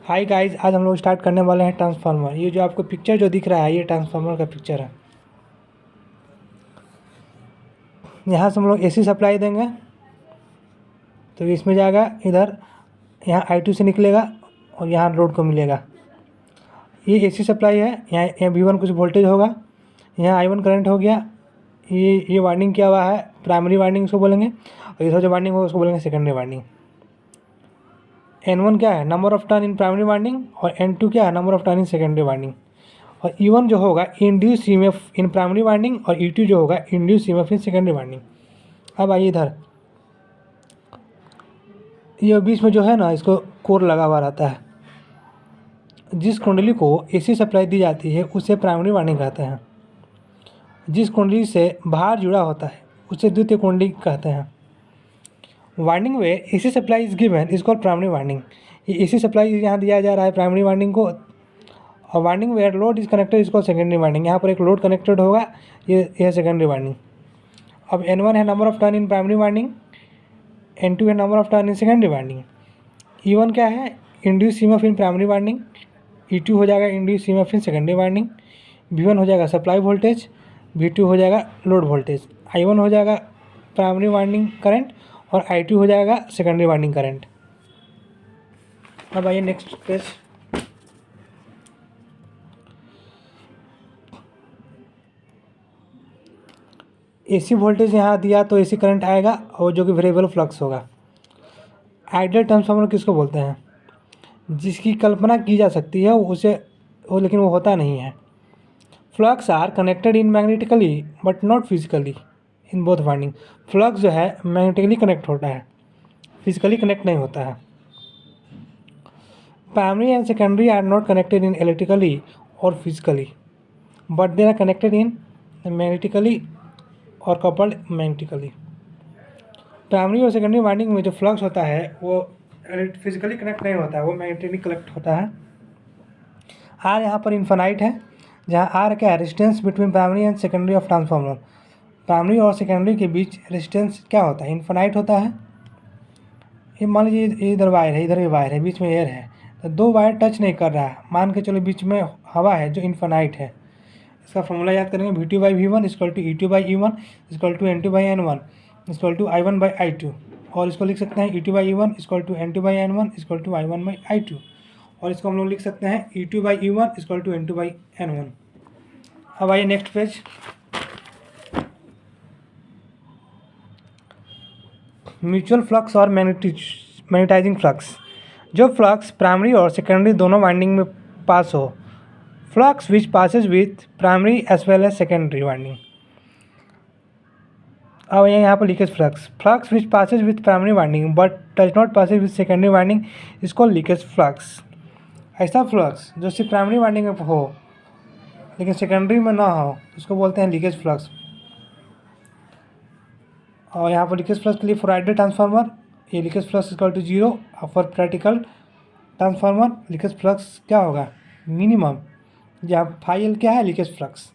Hi guys, आज हम लोग स्टार्ट करने वाले हैं ट्रांसफार्मर। ये जो आपको पिक्चर जो दिख रहा है ये ट्रांसफार्मर का पिक्चर है। यहाँ से हम लोग एसी सप्लाई देंगे तो इसमें जाएगा, इधर यहाँ I2 से निकलेगा और यहाँ लोड को मिलेगा। ये एसी सप्लाई है। यहाँ V1 कुछ वोल्टेज होगा, यहाँ I1 करंट हो गया। ये वार्निंग किया हुआ है, प्राइमरी वार्निंग उसको बोलेंगे, और इधर जो वार्निंग होगा उसको बोलेंगे सेकेंडरी वार्निंग। N1 क्या है, number of turn in primary warning, और N2 क्या है, number of turn in secondary warning. और E1 जो होगा induce EMF in primary warning, और E2 जो होगा induce EMF in secondary warning. अब आइए इधर, ये बीच में जो है ना, इसको कोर लगा हुआ रहता है। जिस कुंडली को एसी सप्लाई दी जाती है उसे प्राइमरी वार्निंग कहते हैं। जिस कुंडली से बाहर जुड़ा होता है उसे द्वितीय कुंडली कहते हैं। Winding where AC supply is given is called primary winding. ये एसी सप्लाई यहाँ दिया जा रहा है प्राइमरी वार्निंग को, और winding where load is connected is called secondary winding. यहाँ पर एक लोड कनेक्टेड होगा, ये सेकेंडरी वार्निंग। अब N1 है number of turn in primary warning, N2 है number of turn in secondary warning. E1 क्या है, induce EMF in primary warning. E2 हो जाएगा induce EMF in secondary warning. V1 हो जाएगा सप्लाई वोल्टेज, V2 हो जाएगा लोड वोल्टेज। I1 हो जाएगा प्राइमरी वार्निंग करंट, और I2 हो जाएगा सेकेंडरी वार्निंग करंट। अब आइए नेक्स्ट पेज। एसी वोल्टेज यहाँ दिया तो एसी करंट आएगा, और जो कि वेरिएबल फ्लक्स होगा। आइडियल ट्रांसफार्मर किसको बोलते हैं, जिसकी कल्पना की जा सकती है लेकिन वो होता नहीं है। Flux are connected in magnetically but not physically in both winding. Flux जो है मैग्नेटिकली कनेक्ट होता है, फिजिकली कनेक्ट नहीं होता है। Primary and secondary are not connected in electrically और physically, but they are connected in magnetically और coupled magnetically. Primary और सेकेंडरी वाइंडिंग में जो फ्लक्स होता है वो फिजिकली कनेक्ट नहीं होता है, वो मैग्नेटिकली कनेक्ट होता है। आर यहाँ पर इन्फानाइट है, जहाँ आर क्या है, resistance between primary and secondary of transformer. Primary और सेकेंडरी के बीच रेजिस्टेंस क्या होता है, इन्फानाइट होता है। ये मान लीजिए इधर वायर है, इधर भी वायर है, बीच में एयर है, तो दो वायर टच नहीं कर रहा है, मान के चलो बीच में हवा है जो इन्फानाइट है। इसका फॉर्मूला याद करेंगे, V2/V1 equal to E2/E1 equal to N2/N1 equal to I1/I2। और इसको लिख सकते हैं E2/E1 equal to N2/N1 equal to I1/I2। और इसको हम लोग लिख सकते हैं E2/E1 इक्वल टू N2/N1। अब आइए नेक्स्ट पेज। म्यूचुअल फ्लक्स और मैग्नेटाइजिंग फ्लक्स। जो फ्लक्स प्राइमरी और सेकेंडरी दोनों वाइंडिंग में पास हो, flux which passes with primary as well as secondary winding। अब यहाँ पर leakage flux, flux which passes with primary winding but does not passes with secondary winding is called leakage flux. ऐसा flux जो सिर्फ primary winding में हो लेकिन secondary में ना हो, उसको बोलते हैं लीकेज फ्लक्स। और यहाँ पर लीकेज फ्लक्स के लिए फॉर आइडियल ट्रांसफार्मर ये लीकेज फ्लक्स इक्वल टू 0, और for practical transformer leakage flux क्या होगा, मिनिमम, जहाँ फाइल क्या है, लीकेज फ्लक्स।